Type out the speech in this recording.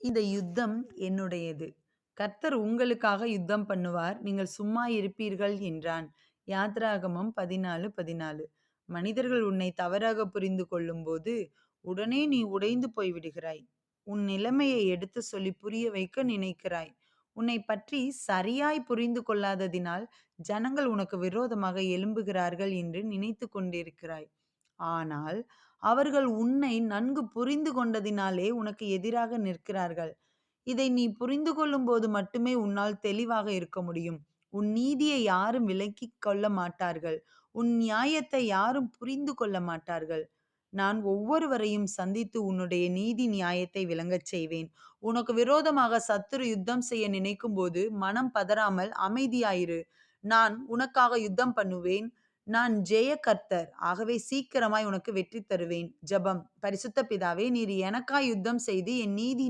இந்த யுத்தம் என்னுடையது. கர்த்தர் உங்களுக்காக யுத்தம் பண்ணுவார். நீங்கள் சும்மா இருப்பீர்கள் என்றான். யாத்ராகமம் 14:14. மனிதர்கள் உன்னை தவறாக புரிந்து கொள்ளும்போது, உடனே நீ உடைந்து போய்விடுகிறாய். உன் நிலைமையை எடுத்துச் சொல்லி புரிய வைக்க நினைக்கிறாய். உன்னைப் பற்றி சரியாய் புரிந்து கொள்ளாததினால், ஜனங்கள் உனக்கு விரோதமாக எழும்புகிறார்கள் என்று நினைத்துக் கொண்டிருக்கிறாய். ஆனால் அவர்கள் உன்னை நன்கு புரிந்து கொண்டதினாலே உனக்கு எதிராக நிற்கிறார்கள். இதை நீ புரிந்து கொள்ளும்போது மட்டுமே உன்னால் தெளிவாக இருக்க முடியும். உன் நீதியை யாரும் விலக்கிக் கொள்ள மாட்டார்கள். உன் நியாயத்தை யாரும் புரிந்து கொள்ள மாட்டார்கள். நான் ஒவ்வொருவரையும் சந்தித்து உன்னுடைய நீதி நியாயத்தை விளங்கச் செய்வேன். உனக்கு விரோதமாக சத்துரு யுத்தம் செய்ய நினைக்கும்போது மனம் பதறாமல் அமைதியாயிரு. நான் உனக்காக யுத்தம் பண்ணுவேன். நான் ஜெய கர்த்தர். ஆகவே சீக்கிரமாய் உனக்கு வெற்றி தருவேன். ஜெபம். பரிசுத்த பிதாவே, நீர் எனக்காய் யுத்தம் செய்து என் நீதி